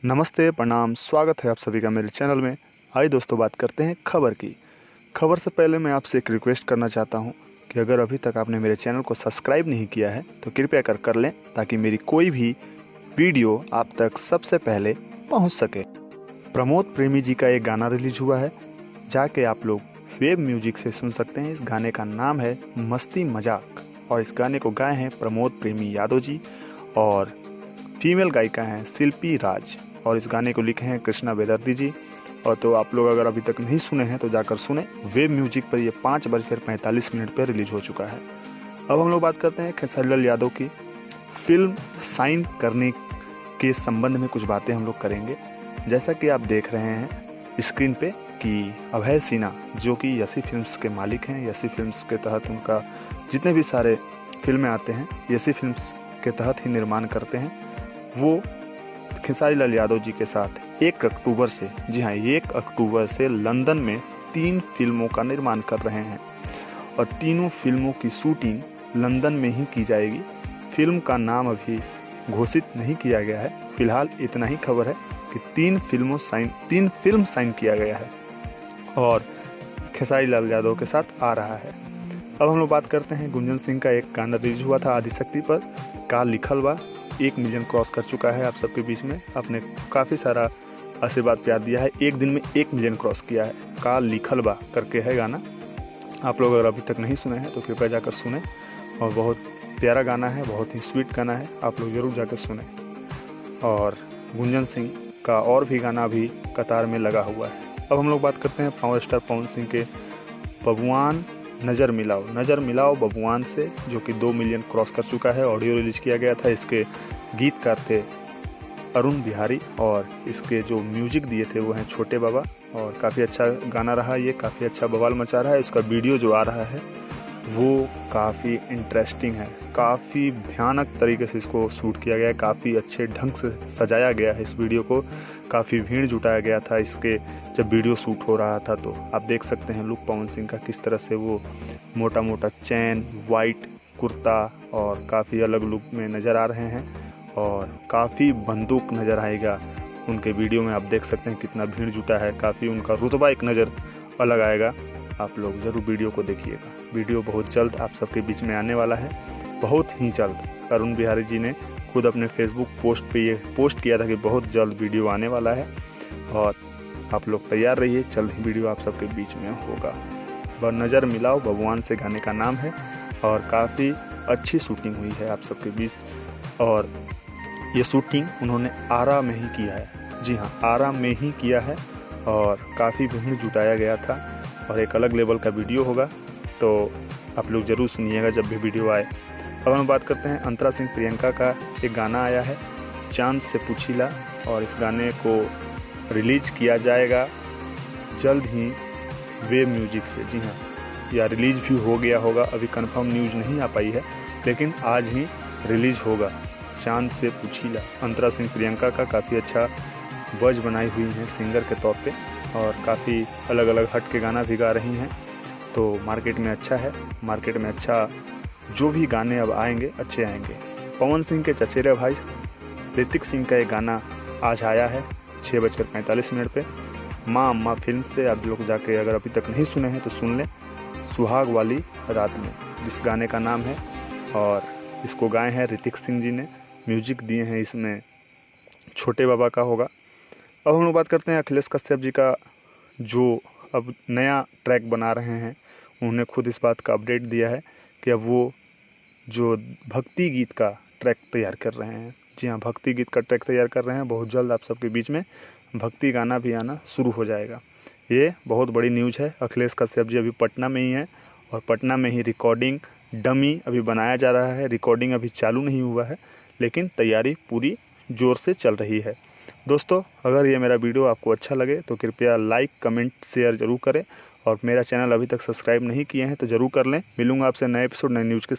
नमस्ते, प्रणाम, स्वागत है आप सभी का मेरे चैनल में। आइए दोस्तों, बात करते हैं खबर की। खबर से पहले मैं आपसे एक रिक्वेस्ट करना चाहता हूं कि अगर अभी तक आपने मेरे चैनल को सब्सक्राइब नहीं किया है तो कृपया कर लें, ताकि मेरी कोई भी वीडियो आप तक सबसे पहले पहुंच सके। प्रमोद प्रेमी जी का एक गाना रिलीज हुआ है, जाके आप लोग वेब म्यूजिक से सुन सकते हैं। इस गाने का नाम है मस्ती मजाक और इस गाने को गाए हैं प्रमोद प्रेमी यादव जी और फीमेल गायिका हैं शिल्पी राज और इस गाने को लिखे हैं कृष्णा बेदर्दी जी। और तो आप लोग अगर अभी तक नहीं सुने हैं तो जाकर सुने। वेब म्यूजिक पर ये 5:45 पर रिलीज हो चुका है। अब हम लोग बात करते हैं खेसारी लाल यादव की फिल्म साइन करने के संबंध में कुछ बातें हम लोग करेंगे। जैसा कि आप देख रहे हैं स्क्रीन पे कि अभय सिन्हा जो कि यसी फिल्म्स के मालिक हैं, यसी फिल्म्स के तहत उनका जितने भी सारे फिल्में आते हैं यसी फिल्म्स के तहत ही निर्माण करते हैं। वो खेसारी लाल यादव जी के साथ 1 अक्टूबर से, जी हाँ 1 अक्टूबर से लंदन में 3 फिल्मों का निर्माण कर रहे हैं और तीनों फिल्मों की शूटिंग लंदन में ही की जाएगी। फिल्म का नाम अभी घोषित नहीं किया गया है। फिलहाल इतना ही खबर है कि 3 फिल्म साइन किया गया है और खेसारी लाल यादव के साथ आ रहा है। अब हम लोग बात करते हैं गुंजन सिंह का एक गाना रिलीज हुआ था आदिशक्ति पर, का लिखल बा। 1 मिलियन क्रॉस कर चुका है आप सबके बीच में। आपने काफ़ी सारा आशीर्वाद प्यार दिया है। एक दिन में 1 मिलियन क्रॉस किया है। का लिखल बा करके है गाना। आप लोग अगर अभी तक नहीं सुने हैं तो कृपया जाकर सुने और बहुत प्यारा गाना है, बहुत ही स्वीट गाना है। आप लोग ज़रूर जाकर सुने। और गुंजन सिंह का और भी गाना अभी कतार में लगा हुआ है। अब हम लोग बात करते हैं पावर स्टार पवन सिंह के बबुआन नज़र मिलाओ बबुआन से, जो कि 2 मिलियन क्रॉस कर चुका है। ऑडियो रिलीज किया गया था। इसके गीतकार थे अरुण बिहारी और इसके जो म्यूजिक दिए थे वो हैं छोटे बाबा। और काफ़ी अच्छा गाना रहा, ये काफ़ी अच्छा बवाल मचा रहा है। इसका वीडियो जो आ रहा है वो काफ़ी इंटरेस्टिंग है, काफ़ी भयानक तरीके से इसको शूट किया गया है, काफ़ी अच्छे ढंग से सजाया गया है इस वीडियो को। काफ़ी भीड़ जुटाया गया था इसके जब वीडियो शूट हो रहा था। तो आप देख सकते हैं लुक पवन सिंह का किस तरह से वो मोटा मोटा चैन, वाइट कुर्ता और काफ़ी अलग लुक में नज़र आ रहे हैं और काफ़ी बंदूक नज़र आएगा उनके वीडियो में। आप देख सकते हैं कितना भीड़ जुटा है, काफ़ी उनका रुतबा एक नज़र अलग आएगा। आप लोग ज़रूर वीडियो को देखिएगा। वीडियो बहुत जल्द आप सबके बीच में आने वाला है, बहुत ही जल्द। अरुण बिहारी जी ने खुद अपने फेसबुक पोस्ट पे ये पोस्ट किया था कि बहुत जल्द वीडियो आने वाला है और आप लोग तैयार रहिए, जल्द ही वीडियो आप सबके बीच में होगा। नज़र मिलाओ बबुआन से गाने का नाम है और काफ़ी अच्छी शूटिंग हुई है आप सबके बीच। और ये शूटिंग उन्होंने आरा में ही किया है। जी हाँ, आरा में ही किया है और काफ़ी भीड़ जुटाया गया था और एक अलग लेवल का वीडियो होगा, तो आप लोग ज़रूर सुनिएगा जब भी वीडियो आए। अब हम बात करते हैं अंतरा सिंह प्रियंका का एक गाना आया है चांद से पूछीला और इस गाने को रिलीज किया जाएगा जल्द ही वेब म्यूजिक से। जी हाँ, या रिलीज भी हो गया होगा, अभी कंफर्म न्यूज़ नहीं आ पाई है, लेकिन आज ही रिलीज होगा चांद से पूछीला। अंतरा सिंह प्रियंका का काफ़ी अच्छा बज बनाई हुई हैं सिंगर के तौर पे और काफ़ी अलग अलग हट के गाना भी गा रही हैं, तो मार्केट में अच्छा है। मार्केट में अच्छा जो भी गाने अब आएंगे अच्छे आएंगे। पवन सिंह के चचेरे भाई ऋतिक सिंह का एक गाना आज आया है 6:45 पे, माँ अम्मा फिल्म से। आप लोग जाके अगर अभी तक नहीं सुने हैं तो सुन लें, सुहाग वाली रात में इस गाने का नाम है और इसको गाए हैं ऋतिक सिंह जी ने, म्यूजिक दिए हैं इसमें छोटे बाबा का होगा। अब हम लोग बात करते हैं अखिलेश कश्यप जी का, जो अब नया ट्रैक बना रहे हैं। उन्होंने खुद इस बात का अपडेट दिया है कि अब वो जो भक्ति गीत का ट्रैक तैयार कर रहे हैं। जी हाँ, भक्ति गीत का ट्रैक तैयार कर रहे हैं। बहुत जल्द आप सबके बीच में भक्ति गाना भी आना शुरू हो जाएगा। ये बहुत बड़ी न्यूज़ है। अखिलेश कश्यप जी अभी पटना में ही हैं और पटना में ही रिकॉर्डिंग डमी अभी बनाया जा रहा है। रिकॉर्डिंग अभी चालू नहीं हुआ है, लेकिन तैयारी पूरी ज़ोर से चल रही है। दोस्तों, अगर ये मेरा वीडियो आपको अच्छा लगे तो कृपया लाइक, कमेंट, शेयर ज़रूर करें और मेरा चैनल अभी तक सब्सक्राइब नहीं किए हैं तो ज़रूर कर लें। मिलूंगा आपसे नए एपिसोड, नए न्यूज़ के साथ।